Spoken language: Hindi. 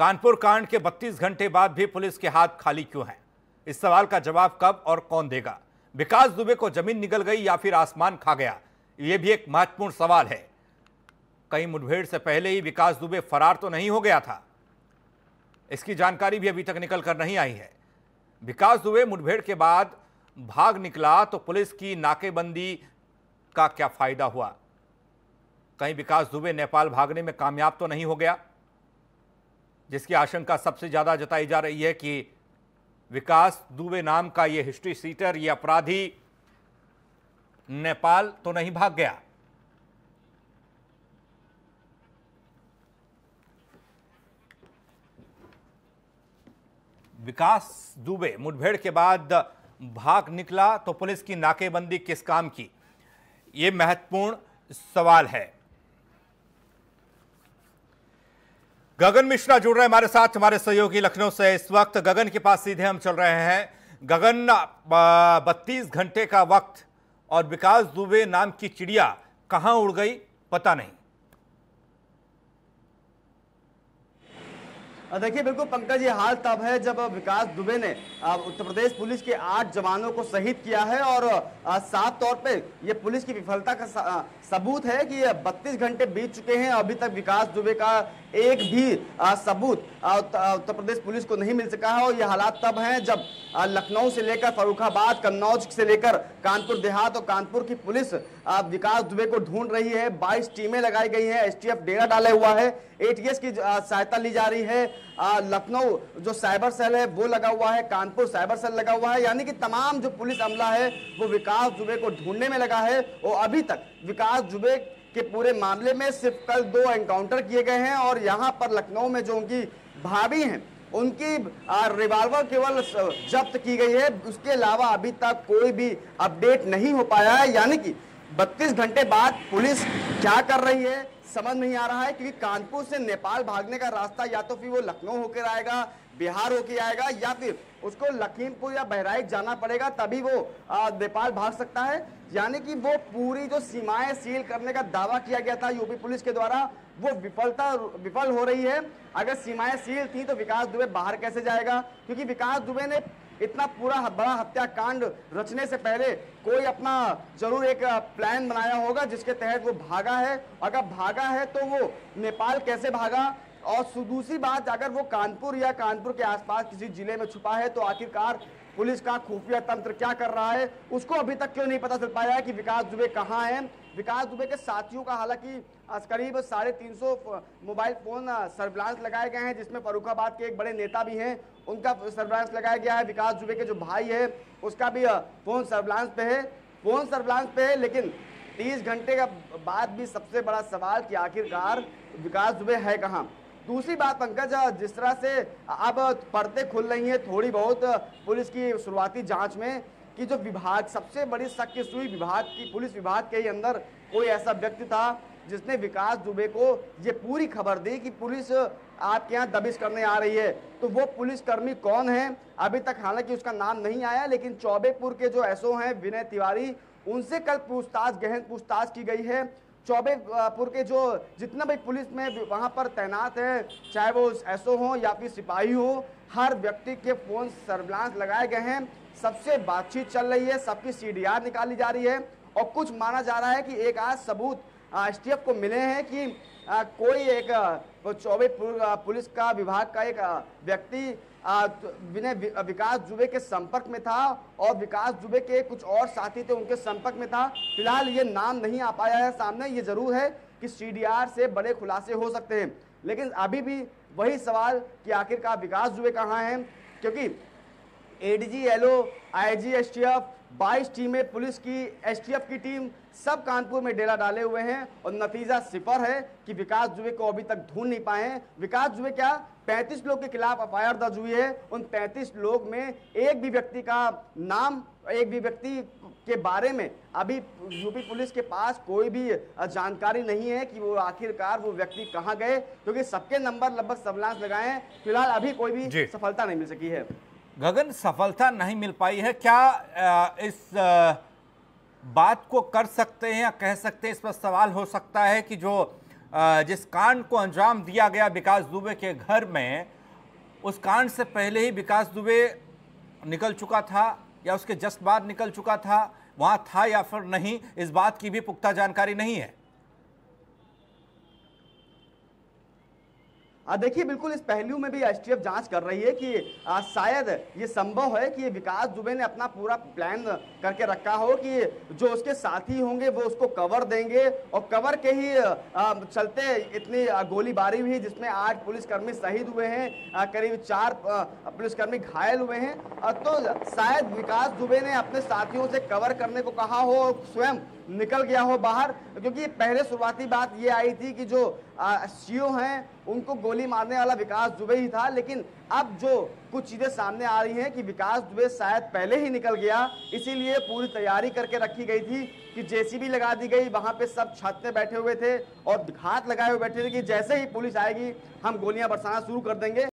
कानपुर कांड के 32 घंटे बाद भी पुलिस के हाथ खाली क्यों हैं? इस सवाल का जवाब कब और कौन देगा? विकास दुबे को जमीन निगल गई या फिर आसमान खा गया? यह भी एक महत्वपूर्ण सवाल है। कहीं मुठभेड़ से पहले ही विकास दुबे फरार तो नहीं हो गया था? इसकी जानकारी भी अभी तक निकल कर नहीं आई है। विकास दुबे मुठभेड़ के बाद भाग निकला तो पुलिस की नाकेबंदी का क्या फायदा हुआ? कहीं विकास दुबे नेपाल भागने में कामयाब तो नहीं हो गया? जिसकी आशंका सबसे ज्यादा जताई जा रही है कि विकास दुबे नाम का यह हिस्ट्री सीटर, यह अपराधी नेपाल तो नहीं भाग गया। विकास दुबे मुठभेड़ के बाद भाग निकला तो पुलिस की नाकेबंदी किस काम की? यह महत्वपूर्ण सवाल है। गगन मिश्रा जुड़ रहे हैं हमारे साथ, हमारे सहयोगी लखनऊ से। इस वक्त गगन के पास सीधे हम चल रहे हैं। गगन, 32 घंटे का वक्त और विकास दुबे नाम की चिड़िया कहां उड़ गई पता नहीं। देखिए बिल्कुल पंकज, ये हाल तब है जब विकास दुबे ने उत्तर प्रदेश पुलिस के 8 जवानों को शहीद किया है और साफ तौर पे ये पुलिस की विफलता का सबूत है कि 32 घंटे बीत चुके हैं, अभी तक विकास दुबे का एक भी सबूत उत्तर प्रदेश पुलिस को नहीं मिल सका है। और ये हालात तब हैं जब लखनऊ से लेकर फर्रुखाबाद, कन्नौज से लेकर कानपुर देहात और कानपुर की पुलिस विकास दुबे को ढूंढ रही है। 22 टीमें लगाई गई हैं, एसटीएफ डेरा डाले हुआ है, एटीएस की सहायता ली जा रही है, लखनऊ जो साइबर सेल है वो लगा हुआ है, कानपुर साइबर सेल लगा हुआ है, यानी कि तमाम जो पुलिस अमला है वो विकास दुबे को ढूंढने में लगा है। और अभी तक विकास दुबे के पूरे मामले में सिर्फ कल 2 एनकाउंटर किए गए हैं और यहाँ पर लखनऊ में जो उनकी भाभी हैं उनकी रिवॉल्वर केवल जब्त की गई है, उसके अलावा अभी तक कोई भी अपडेट नहीं हो पाया है। यानी कि 32 घंटे बाद पुलिस क्या कर रही है समझ नहीं आ रहा है, क्योंकि कानपुर से नेपाल भागने का रास्ता या तो फिर वो लखनऊ होकर आएगा, बिहार होके आएगा, या फिर उसको लखीमपुर या बहराइच जाना पड़ेगा, तभी वो नेपाल भाग सकता है। यानी कि वो पूरी जो सीमाएं सील करने का दावा किया गया था यूपी पुलिस के द्वारा वो विफल हो रही है। अगर सीमाएं सील थी तो विकास दुबे बाहर कैसे जाएगा? क्योंकि विकास दुबे ने इतना पूरा बड़ा हत्याकांड रचने से पहले कोई अपना जरूर एक प्लान बनाया होगा जिसके तहत वो भागा है। अगर भागा है तो वो नेपाल कैसे भागा? और दूसरी बात, अगर वो कानपुर या कानपुर के आसपास किसी जिले में छुपा है तो आखिरकार पुलिस का खुफिया तंत्र क्या कर रहा है उसको अभी तक क्यों नहीं पता चल पाया है कि विकास दुबे कहाँ है। विकास दुबे के साथियों का हालांकि करीब 350 मोबाइल फोन सर्विलांस लगाए गए हैं, जिसमें फर्रुखाबाद के एक बड़े नेता भी हैं, उनका सर्विलांस लगाया गया है। विकास दुबे के जो भाई है उसका भी फोन सर्विलांस पे है। लेकिन 30 घंटे का बाद भी सबसे बड़ा सवाल कि आखिरकार विकास दुबे है कहाँ। दूसरी बात पंकज, जिस तरह से अब परतें खुल रही हैं थोड़ी बहुत पुलिस की शुरुआती जांच में कि जो विभाग सबसे बड़ी शक की सुई पुलिस विभाग के ही अंदर कोई ऐसा व्यक्ति था जिसने विकास दुबे को ये पूरी खबर दी कि पुलिस आपके यहाँ दबिश करने आ रही है। तो वो पुलिसकर्मी कौन है अभी तक हालांकि उसका नाम नहीं आया, लेकिन चौबेपुर के जो एसओ हैं विनय तिवारी, उनसे कल गहन पूछताछ की गई है। चौबेपुर के जो जितना भी पुलिस में वहां पर तैनात है, चाहे वो एसओ हो या फिर सिपाही हो, हर व्यक्ति के फोन सर्विलांस लगाए गए हैं, सबसे बातचीत चल रही है, सबकी सीडीआर निकाली जा रही है। और कुछ माना जा रहा है कि एक आध सबूत एसटीएफ को मिले हैं कि कोई एक चौबेपुर पुलिस का विभाग का एक व्यक्ति विकास दुबे के संपर्क में था और विकास दुबे के कुछ और साथी थे उनके संपर्क में था। फिलहाल ये नाम नहीं आ पाया है सामने। ये जरूर है कि सीडीआर से बड़े खुलासे हो सकते हैं, लेकिन अभी भी वही सवाल कि आखिरकार विकास दुबे कहाँ हैं, क्योंकि एडीजी, एलओ, आईजी, एसटीएफ, 22 टीमें पुलिस की, एसटीएफ की टीम सब कानपुर में डेरा डाले हुए हैं और नतीजा सिफर है कि विकास दुबे को अभी तक ढूंढ नहीं पाए हैं। विकास दुबे क्या 35 लोग के खिलाफ एफआईआर दर्ज हुई है, उन 35 लोग में एक भी व्यक्ति का नाम, एक भी व्यक्ति के बारे में अभी यूपी पुलिस के पास कोई भी जानकारी नहीं है कि वो आखिरकार वो व्यक्ति कहाँ गए, क्योंकि सबके नंबर लगभग सर्विलांस लगाए हैं। फिलहाल अभी कोई भी सफलता नहीं मिल सकी है। गगन, सफलता नहीं मिल पाई है, क्या इस बात को कर सकते हैं या कह सकते हैं, इस पर सवाल हो सकता है कि जो जिस कांड को अंजाम दिया गया विकास दुबे के घर में, उस कांड से पहले ही विकास दुबे निकल चुका था या उसके जस्ट बाद निकल चुका था, वहां था या फिर नहीं, इस बात की भी पुख्ता जानकारी नहीं है। देखिए, बिल्कुल इस पहलू में भी एसटीएफ जांच कर रही है कि शायद ये संभव है कि विकास दुबे ने अपना पूरा प्लान करके रखा हो कि जो उसके साथी होंगे वो उसको कवर देंगे और कवर के ही चलते इतनी गोलीबारी हुई जिसमें 8 पुलिसकर्मी शहीद हुए हैं, करीब 4 पुलिसकर्मी घायल हुए हैं। तो शायद विकास दुबे ने अपने साथियों से कवर करने को कहा हो और स्वयं निकल गया हो बाहर, क्योंकि पहले शुरुआती बात ये आई थी कि जो सीओ हैं उनको गोली मारने वाला विकास दुबे ही था, लेकिन अब जो कुछ चीजें सामने आ रही हैं कि विकास दुबे शायद पहले ही निकल गया, इसीलिए पूरी तैयारी करके रखी गई थी कि जेसीबी लगा दी गई, वहां पे सब छत पे बैठे हुए थे और हाथ लगाए हुए बैठे थे कि जैसे ही पुलिस आएगी हम गोलियां बरसाना शुरू कर देंगे।